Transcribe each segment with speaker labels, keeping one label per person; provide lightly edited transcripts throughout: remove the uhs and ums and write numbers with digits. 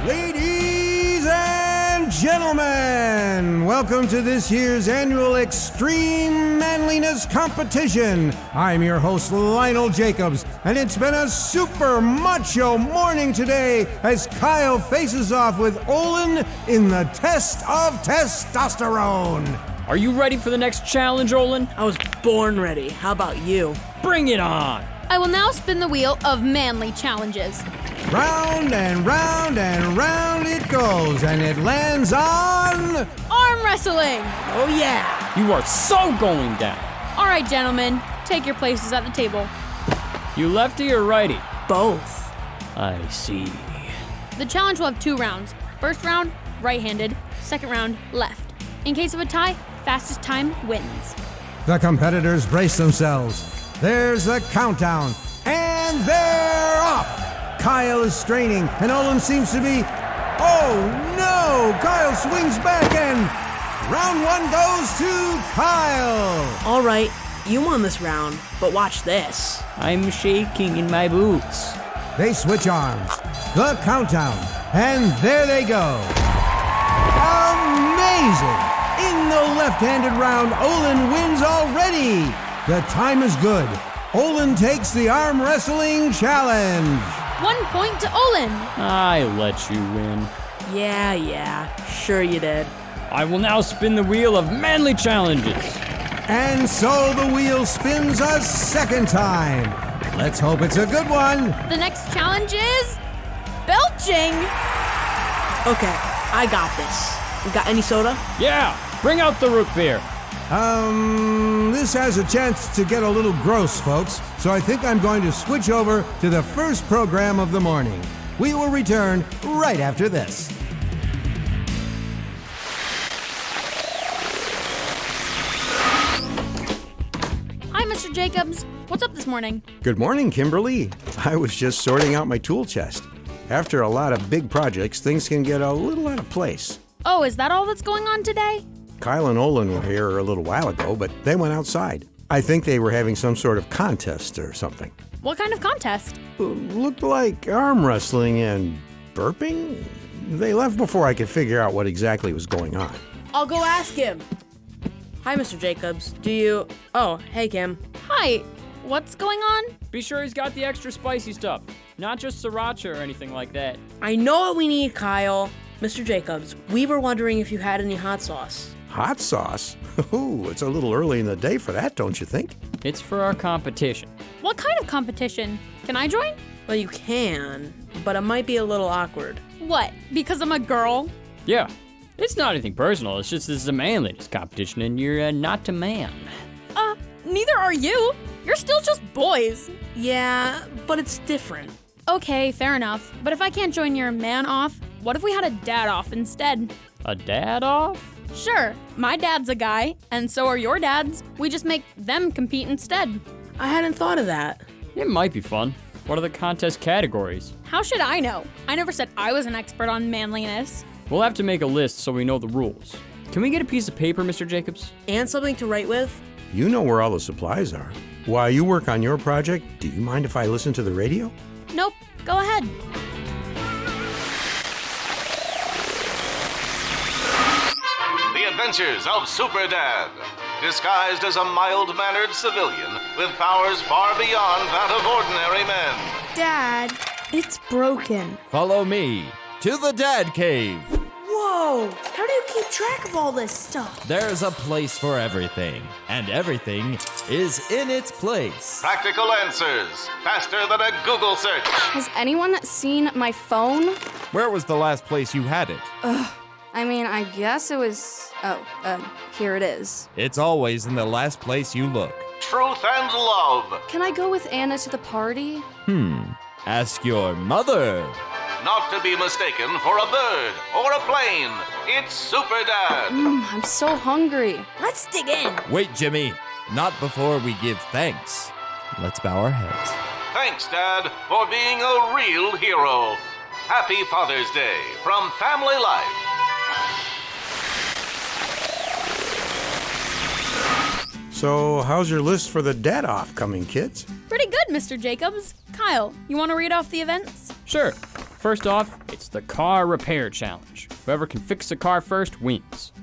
Speaker 1: Ladies and gentlemen, welcome to this year's annual Extreme Manliness Competition. I'm your host, Lionel Jacobs, and it's been a super macho morning today as Kyle faces off with Olin in the test of testosterone.
Speaker 2: Are you ready for the next challenge, Olin?
Speaker 3: I was born ready. How about you?
Speaker 2: Bring it on!
Speaker 4: I will now spin the wheel of manly challenges.
Speaker 1: Round and round and round it goes, and it lands on...
Speaker 4: Arm wrestling!
Speaker 3: Oh yeah!
Speaker 2: You are so going down.
Speaker 4: All right, gentlemen, take your places at the table.
Speaker 2: You lefty or righty?
Speaker 3: Both.
Speaker 2: I see.
Speaker 4: The challenge will have 2 rounds. First round, right-handed. Second round, left. In case of a tie, fastest time wins.
Speaker 1: The competitors brace themselves. There's the countdown, and they're off! Kyle is straining, and Olin seems to be... Oh, no! Kyle swings back, and round 1 goes to Kyle!
Speaker 3: All right, you won this round, but watch this.
Speaker 2: I'm shaking in my boots.
Speaker 1: They switch arms. The countdown, and there they go. Amazing! In the left-handed round, Olin wins already. The time is good. Olin takes the arm wrestling challenge.
Speaker 4: 1 point to Olin.
Speaker 2: I let you win.
Speaker 3: Yeah, sure you did.
Speaker 2: I will now spin the wheel of manly challenges.
Speaker 1: And so the wheel spins a second time. Let's hope it's a good one.
Speaker 4: The next challenge is... belching.
Speaker 3: Okay, I got this. You got any soda?
Speaker 2: Yeah, bring out the root beer.
Speaker 1: This has a chance to get a little gross, folks, so I think I'm going to switch over to the first program of the morning. We will return right after this.
Speaker 4: Hi, Mr. Jacobs. What's up this morning?
Speaker 1: Good morning, Kimberly. I was just sorting out my tool chest. After a lot of big projects, things can get a little out of place.
Speaker 4: Oh, is that all that's going on today?
Speaker 1: Kyle and Olin were here a little while ago, but they went outside. I think they were having some sort of contest or something.
Speaker 4: What kind of contest?
Speaker 1: Looked like arm wrestling and burping. They left before I could figure out what exactly was going on.
Speaker 3: I'll go ask him. Hi, Mr. Jacobs. Do you... Oh, hey, Kim.
Speaker 4: Hi, what's going on?
Speaker 2: Be sure he's got the extra spicy stuff. Not just sriracha or anything like that.
Speaker 3: I know what we need, Kyle. Mr. Jacobs, we were wondering if you had any hot sauce.
Speaker 1: Hot sauce? Ooh, it's a little early in the day for that, don't you think?
Speaker 2: It's for our competition.
Speaker 4: What kind of competition? Can I join?
Speaker 3: Well, you can, but it might be a little awkward.
Speaker 4: What, because I'm a girl?
Speaker 2: Yeah, it's not anything personal. It's just this is a manliness competition and you're not a man.
Speaker 4: Neither are you. You're still just boys.
Speaker 3: Yeah, but it's different.
Speaker 4: Okay, fair enough. But if I can't join your man off, what if we had a dad off instead?
Speaker 2: A dad off?
Speaker 4: Sure, my dad's a guy, and so are your dads. We just make them compete instead.
Speaker 3: I hadn't thought of that.
Speaker 2: It might be fun. What are the contest categories?
Speaker 4: How should I know? I never said I was an expert on manliness.
Speaker 2: We'll have to make a list so we know the rules. Can we get a piece of paper, Mr. Jacobs?
Speaker 3: And something to write with?
Speaker 1: You know where all the supplies are. While you work on your project, do you mind if I listen to the radio?
Speaker 4: Nope, go ahead.
Speaker 5: The Adventures of Super Dad. Disguised as a mild-mannered civilian with powers far beyond that of ordinary men.
Speaker 6: Dad, it's broken.
Speaker 7: Follow me to the Dad Cave.
Speaker 6: Whoa! How do you keep track of all this stuff?
Speaker 7: There's a place for everything, and everything is in its place.
Speaker 5: Practical answers, faster than a Google search.
Speaker 6: Has anyone seen my phone?
Speaker 7: Where was the last place you had it?
Speaker 6: I guess it was... here it is.
Speaker 7: It's always in the last place you look.
Speaker 5: Truth and love.
Speaker 6: Can I go with Anna to the party?
Speaker 7: Ask your mother.
Speaker 5: Not to be mistaken for a bird or a plane. It's Super Dad.
Speaker 6: I'm so hungry.
Speaker 3: Let's dig in.
Speaker 7: Wait, Jimmy. Not before we give thanks. Let's bow our heads.
Speaker 5: Thanks, Dad, for being a real hero. Happy Father's Day from Family Life.
Speaker 1: So, how's your list for the dad off coming, kids?
Speaker 4: Pretty good, Mr. Jacobs. Kyle, you want to read off the events?
Speaker 2: Sure. First off, it's the car repair challenge. Whoever can fix the car first wins.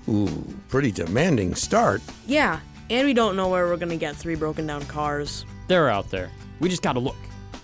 Speaker 1: Ooh, pretty demanding start.
Speaker 3: Yeah, and we don't know where we're gonna get 3 broken down cars.
Speaker 2: They're out there. We just gotta look.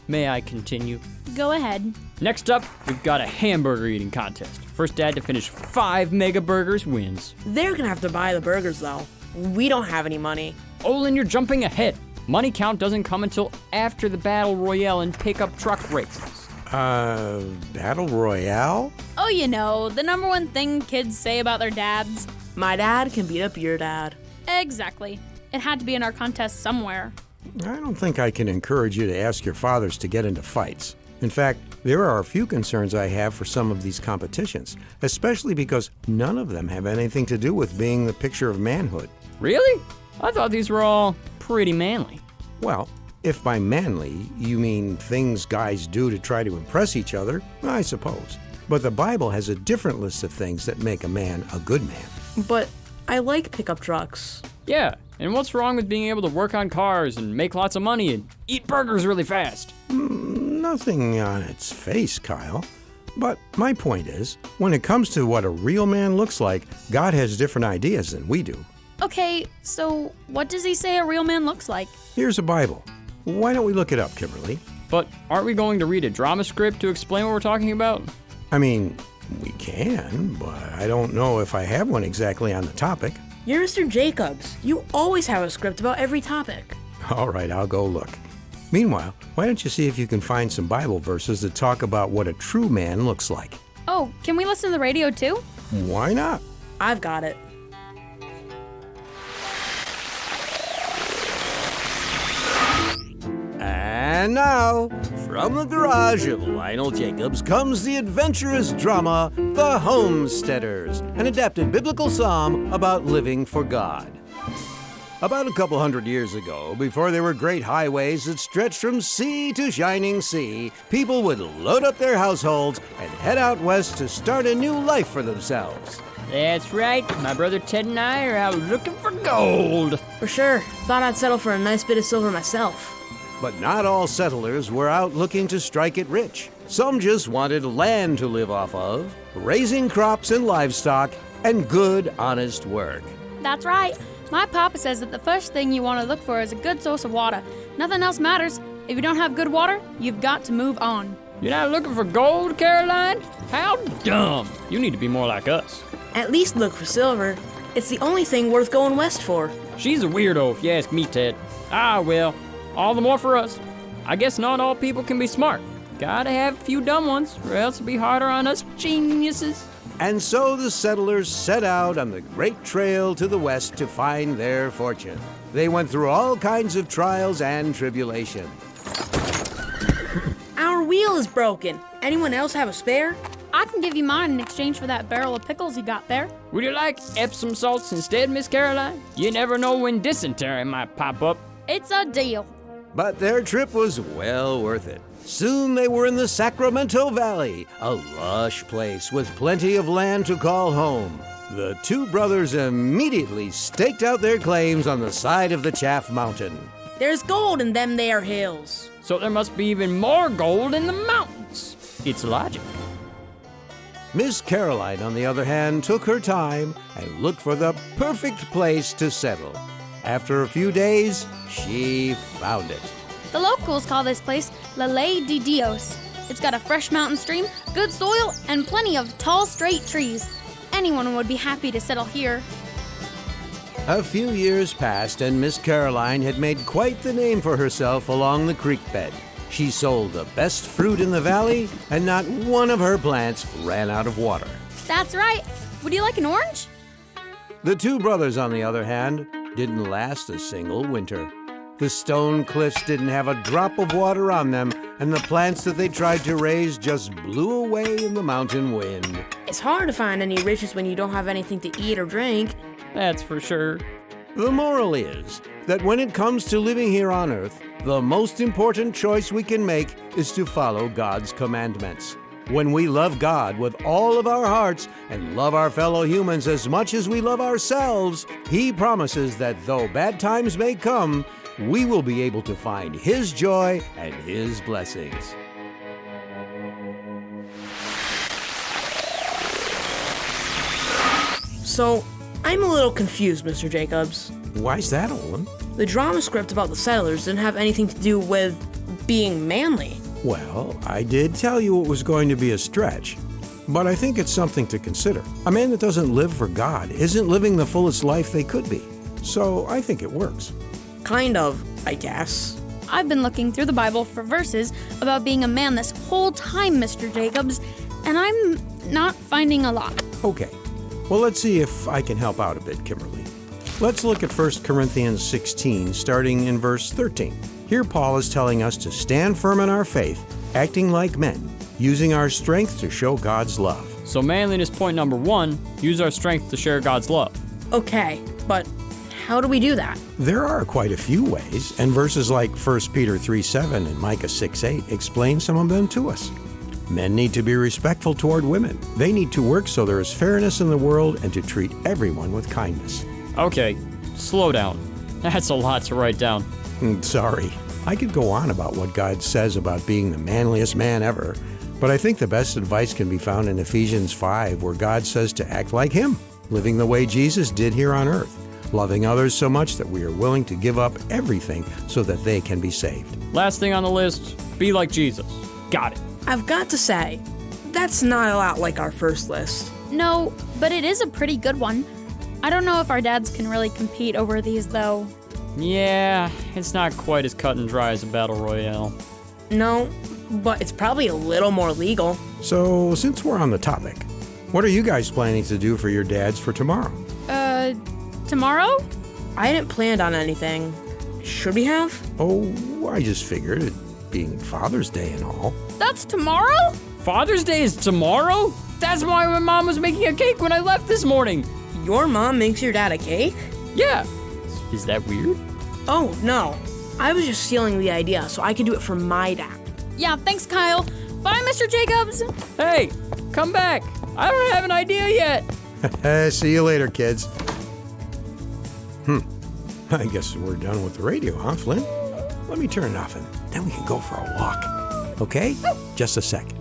Speaker 2: May I continue?
Speaker 4: Go ahead.
Speaker 2: Next up, we've got a hamburger eating contest. First dad to finish 5 mega burgers wins.
Speaker 3: They're gonna have to buy the burgers though. We don't have any money.
Speaker 2: Olin, you're jumping ahead. Money count doesn't come until after the Battle Royale and pickup truck races.
Speaker 1: Battle Royale?
Speaker 4: Oh, you know, the number one thing kids say about their dads.
Speaker 3: My dad can beat up your dad.
Speaker 4: Exactly. It had to be in our contest somewhere.
Speaker 1: I don't think I can encourage you to ask your fathers to get into fights. In fact, there are a few concerns I have for some of these competitions, especially because none of them have anything to do with being the picture of manhood.
Speaker 2: Really? I thought these were all pretty manly.
Speaker 1: Well, if by manly you mean things guys do to try to impress each other, I suppose. But the Bible has a different list of things that make a man a good man.
Speaker 3: But I like pickup trucks.
Speaker 2: Yeah, and what's wrong with being able to work on cars and make lots of money and eat burgers really fast?
Speaker 1: Nothing on its face, Kyle. But my point is, when it comes to what a real man looks like, God has different ideas than we do.
Speaker 4: Okay, so what does he say a real man looks like?
Speaker 1: Here's a Bible. Why don't we look it up, Kimberly?
Speaker 2: But aren't we going to read a drama script to explain what we're talking about?
Speaker 1: I mean, we can, but I don't know if I have one exactly on the topic.
Speaker 3: You're Mr. Jacobs. You always have a script about every topic.
Speaker 1: All right, I'll go look. Meanwhile, why don't you see if you can find some Bible verses that talk about what a true man looks like?
Speaker 4: Oh, can we listen to the radio too?
Speaker 1: Why not?
Speaker 3: I've got it.
Speaker 1: And now, from the garage of Lionel Jacobs comes the adventurous drama, The Homesteaders, an adapted biblical psalm about living for God. About a couple hundred years ago, before there were great highways that stretched from sea to shining sea, people would load up their households and head out west to start a new life for themselves.
Speaker 2: That's right. My brother Ted and I are out looking for gold.
Speaker 3: For sure. Thought I'd settle for a nice bit of silver myself.
Speaker 1: But not all settlers were out looking to strike it rich. Some just wanted land to live off of, raising crops and livestock, and good, honest work.
Speaker 4: That's right. My papa says that the first thing you want to look for is a good source of water. Nothing else matters. If you don't have good water, you've got to move on.
Speaker 2: You're not looking for gold, Caroline? How dumb. You need to be more like us.
Speaker 3: At least look for silver. It's the only thing worth going west for.
Speaker 2: She's a weirdo, if you ask me, Ted. Ah, well, all the more for us. I guess not all people can be smart. Gotta have a few dumb ones, or else it'll be harder on us geniuses.
Speaker 1: And so the settlers set out on the great trail to the west to find their fortune. They went through all kinds of trials and tribulation.
Speaker 3: Our wheel is broken. Anyone else have a spare?
Speaker 4: I can give you mine in exchange for that barrel of pickles you got there.
Speaker 2: Would you like Epsom salts instead, Miss Caroline? You never know when dysentery might pop up.
Speaker 4: It's a deal.
Speaker 1: But their trip was well worth it. Soon they were in the Sacramento Valley, a lush place with plenty of land to call home. The two brothers immediately staked out their claims on the side of the Chaff Mountain.
Speaker 3: There's gold in them there hills.
Speaker 2: So there must be even more gold in the mountains. It's logic.
Speaker 1: Miss Caroline, on the other hand, took her time and looked for the perfect place to settle. After a few days, she found it.
Speaker 4: The locals call this place La Ley de Dios. It's got a fresh mountain stream, good soil, and plenty of tall, straight trees. Anyone would be happy to settle here.
Speaker 1: A few years passed, and Miss Caroline had made quite the name for herself along the creek bed. She sold the best fruit in the valley, and not one of her plants ran out of water.
Speaker 4: That's right. Would you like an orange?
Speaker 1: The two brothers, on the other hand, didn't last a single winter. The stone cliffs didn't have a drop of water on them, and the plants that they tried to raise just blew away in the mountain wind.
Speaker 3: It's hard to find any riches when you don't have anything to eat or drink.
Speaker 2: That's for sure.
Speaker 1: The moral is that when it comes to living here on earth, the most important choice we can make is to follow God's commandments. When we love God with all of our hearts and love our fellow humans as much as we love ourselves, He promises that though bad times may come, we will be able to find His joy and His blessings.
Speaker 3: So, I'm a little confused, Mr. Jacobs.
Speaker 1: Why's that, Olin?
Speaker 3: The drama script about the settlers didn't have anything to do with being manly.
Speaker 1: Well, I did tell you it was going to be a stretch, but I think it's something to consider. A man that doesn't live for God isn't living the fullest life they could be. So I think it works.
Speaker 3: Kind of, I guess.
Speaker 4: I've been looking through the Bible for verses about being a man this whole time, Mr. Jacobs, and I'm not finding a lot.
Speaker 1: Okay. Well, let's see if I can help out a bit, Kimberly. Let's look at 1 Corinthians 16, starting in verse 13. Here Paul is telling us to stand firm in our faith, acting like men, using our strength to show God's love.
Speaker 2: So manliness point number 1, use our strength to share God's love.
Speaker 3: Okay, but how do we do that?
Speaker 1: There are quite a few ways, and verses like 1 Peter 3:7 and Micah 6:8 explain some of them to us. Men need to be respectful toward women. They need to work so there is fairness in the world and to treat everyone with kindness.
Speaker 2: Okay, slow down. That's a lot to write down.
Speaker 1: Sorry. I could go on about what God says about being the manliest man ever, but I think the best advice can be found in Ephesians 5, where God says to act like Him, living the way Jesus did here on earth, loving others so much that we are willing to give up everything so that they can be saved.
Speaker 2: Last thing on the list, be like Jesus. Got it.
Speaker 3: I've got to say, that's not a lot like our first list.
Speaker 4: No, but it is a pretty good one. I don't know if our dads can really compete over these, though.
Speaker 2: Yeah, it's not quite as cut and dry as a battle royale.
Speaker 3: No, but it's probably a little more legal.
Speaker 1: So, since we're on the topic, what are you guys planning to do for your dads for tomorrow?
Speaker 4: Tomorrow?
Speaker 3: I hadn't planned on anything. Should we have?
Speaker 1: Oh, I just figured it being Father's Day and all.
Speaker 4: That's tomorrow?
Speaker 2: Father's Day is tomorrow? That's why my mom was making a cake when I left this morning.
Speaker 3: Your mom makes your dad a cake?
Speaker 2: Yeah. Is that weird?
Speaker 3: Oh, no. I was just stealing the idea so I could do it for my dad.
Speaker 4: Yeah, thanks, Kyle. Bye, Mr. Jacobs.
Speaker 2: Hey, come back. I don't have an idea yet.
Speaker 1: See you later, kids. I guess we're done with the radio, huh, Flynn? Let me turn it off and then we can go for a walk. Okay? Just a second.